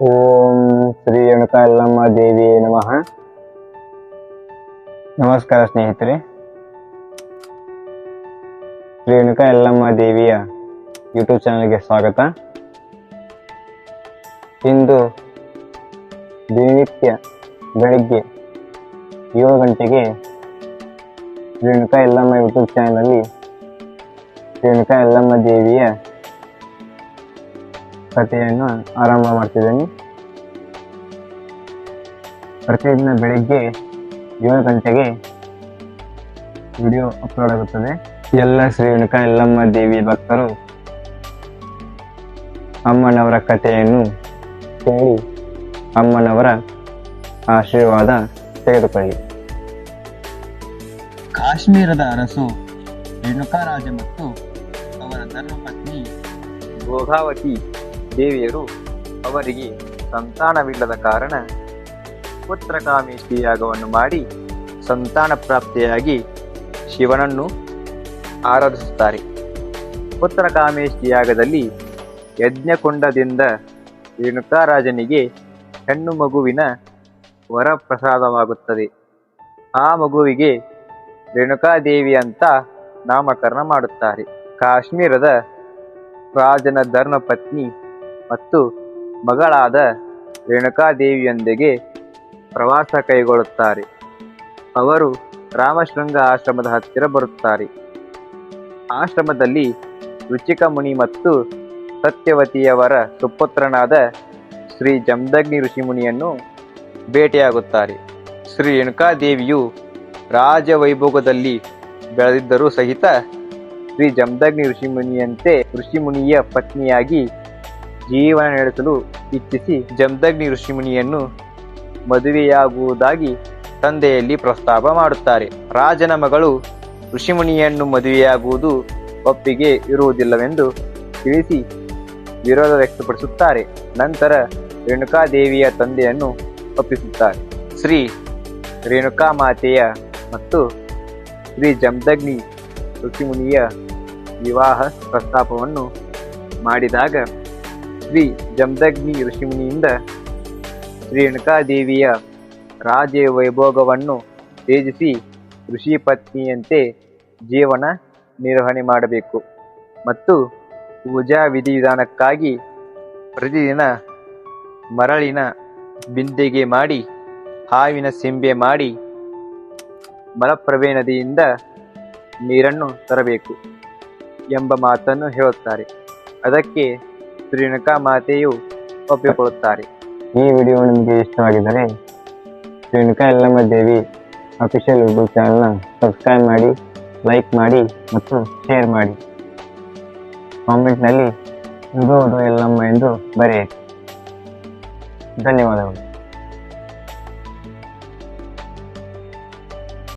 ಓಂ ಶ್ರೀ ರೇಣುಕಾ ಯಲ್ಲಮ್ಮ ದೇವಿಯೇ ನಮಃ. ನಮಸ್ಕಾರ ಸ್ನೇಹಿತರೆ. ಶ್ರೀ ರೇಣುಕಾ ಯಲ್ಲಮ್ಮ ದೇವಿಯ ಯೂಟ್ಯೂಬ್ ಚಾನಲ್ಗೆ ಸ್ವಾಗತ. ಇಂದು ದಿನನಿತ್ಯ ಬೆಳಿಗ್ಗೆ 7 ಗಂಟೆಗೆ ಶ್ರೀ ರೇಣುಕಾ ಯಲ್ಲಮ್ಮ ಯೂಟ್ಯೂಬ್ ಚಾನಲಲ್ಲಿ ಶ್ರೀ ರೇಣುಕಾ ಯಲ್ಲಮ್ಮ ದೇವಿಯ ಕಥೆಯನ್ನು ಆರಂಭ ಮಾಡ್ತಿದ್ದೀನಿ. ಪ್ರತಿದಿನ ಬೆಳಿಗ್ಗೆ 7 ಗಂಟೆಗೆ ವಿಡಿಯೋ ಅಪ್ಲೋಡ್ ಆಗುತ್ತದೆ. ಎಲ್ಲ ಶ್ರೀ ರೇಣುಕಾ ಯಲ್ಲಮ್ಮ ದೇವಿ ಭಕ್ತರು ಅಮ್ಮನವರ ಕಥೆಯನ್ನು ಕೇಳಿ ಅಮ್ಮನವರ ಆಶೀರ್ವಾದ ತೆಗೆದುಕೊಳ್ಳಿ. ಕಾಶ್ಮೀರದ ಅರಸು ರೇಣುಕಾರಾಜ ಮತ್ತು ಅವರ ಧರ್ಮಪತ್ನಿ ಭೋಗಾವತಿ ದೇವಿಯರು ಅವರಿಗೆ ಸಂತಾನವಿಲ್ಲದ ಕಾರಣ ಪುತ್ರಕಾಮೇಷ್ಟಿ ಯಾಗವನ್ನು ಮಾಡಿ ಸಂತಾನ ಪ್ರಾಪ್ತಿಯಾಗಿ ಶಿವನನ್ನು ಆರಾಧಿಸುತ್ತಾರೆ. ಪುತ್ರಕಾಮೇಷ್ಟಿ ಯಾಗದಲ್ಲಿ ಯಜ್ಞಕುಂಡದಿಂದ ರೇಣುಕಾರಾಜನಿಗೆ ಹೆಣ್ಣು ಮಗುವಿನ ವರಪ್ರಸಾದವಾಗುತ್ತದೆ. ಆ ಮಗುವಿಗೆ ರೇಣುಕಾದೇವಿ ಅಂತ ನಾಮಕರಣ ಮಾಡುತ್ತಾರೆ. ಕಾಶ್ಮೀರದ ರಾಜನ ಧರ್ಮಪತ್ನಿ ಮತ್ತು ಮಗಳಾದ ರೇಣುಕಾದೇವಿಯೊಂದಿಗೆ ಪ್ರವಾಸ ಕೈಗೊಳ್ಳುತ್ತಾರೆ. ಅವರು ರಾಮಶೃಂಗ ಆಶ್ರಮದ ಹತ್ತಿರ ಬರುತ್ತಾರೆ. ಆಶ್ರಮದಲ್ಲಿ ರುಚಿಕ ಮುನಿ ಮತ್ತು ಸತ್ಯವತಿಯವರ ಸುಪುತ್ರನಾದ ಶ್ರೀ ಜಮದಗ್ನಿ ಋಷಿಮುನಿಯನ್ನು ಭೇಟಿಯಾಗುತ್ತಾರೆ. ಶ್ರೀ ರೇಣುಕಾದೇವಿಯು ರಾಜವೈಭೋಗದಲ್ಲಿ ಬೆಳೆದಿದ್ದರೂ ಸಹಿತ ಶ್ರೀ ಜಮದಗ್ನಿ ಋಷಿಮುನಿಯಂತೆ ಋಷಿಮುನಿಯ ಪತ್ನಿಯಾಗಿ ಜೀವನ ನಡೆಸಲು ಇಚ್ಛಿಸಿ ಜಮದಗ್ನಿ ಋಷಿಮುನಿಯನ್ನು ಮದುವೆಯಾಗುವುದಾಗಿ ತಂದೆಯಲ್ಲಿ ಪ್ರಸ್ತಾಪ ಮಾಡುತ್ತಾರೆ. ರಾಜನ ಮಗಳು ಋಷಿಮುನಿಯನ್ನು ಮದುವೆಯಾಗುವುದು ಒಪ್ಪಿಗೆ ಇರುವುದಿಲ್ಲವೆಂದು ತಿಳಿಸಿ ವಿರೋಧ ವ್ಯಕ್ತಪಡಿಸುತ್ತಾರೆ. ನಂತರ ರೇಣುಕಾದೇವಿಯ ತಂದೆಯನ್ನು ಒಪ್ಪಿಸುತ್ತಾರೆ. ಶ್ರೀ ರೇಣುಕಾ ಮಾತೆಯ ಮತ್ತು ಶ್ರೀ ಜಮದಗ್ನಿ ಋಷಿಮುನಿಯ ವಿವಾಹ ಪ್ರಸ್ತಾಪವನ್ನು ಮಾಡಿದಾಗ ಶ್ರೀ ಜಮದಗ್ನಿ ಋಷಿಮುನಿಯಿಂದ ಶ್ರೀ ರೇಣುಕಾದೇವಿಯ ರಾಜ ವೈಭೋಗವನ್ನು ತ್ಯಜಿಸಿ ಋಷಿ ಪತ್ನಿಯಂತೆ ಜೀವನ ನಿರ್ವಹಣೆ ಮಾಡಬೇಕು ಮತ್ತು ಪೂಜಾ ವಿಧಿವಿಧಾನಕ್ಕಾಗಿ ಪ್ರತಿದಿನ ಮರಳಿನ ಬಿಂದಿಗೆ ಮಾಡಿ ಹಾವಿನ ಸಿಂಬೆ ಮಾಡಿ ಮಲಪ್ರಭೆ ನದಿಯಿಂದ ನೀರನ್ನು ತರಬೇಕು ಎಂಬ ಮಾತನ್ನು ಹೇಳುತ್ತಾರೆ. ಅದಕ್ಕೆ ಶ್ರೀ ರೇಣುಕಾ ಮಾತೆಯು ಒಪ್ಪಿಕೊಳ್ಳುತ್ತಾರೆ. ಈ ವಿಡಿಯೋ ನಿಮಗೆ ಇಷ್ಟವಾಗಿದ್ದರೆ ಶ್ರೀ ರೇಣುಕಾ ಯಲ್ಲಮ್ಮ ದೇವಿ ಅಫಿಷಿಯಲ್ ಯೂಟ್ಯೂಬ್ ಚಾನಲ್ನ ಸಬ್ಸ್ಕ್ರೈಬ್ ಮಾಡಿ, ಲೈಕ್ ಮಾಡಿ ಮತ್ತು ಶೇರ್ ಮಾಡಿ. ಕಾಮೆಂಟ್ನಲ್ಲಿ ಇದು ಯಲ್ಲಮ್ಮ ಎಂದು ಬರೆಯಿರಿ. ಧನ್ಯವಾದಗಳು.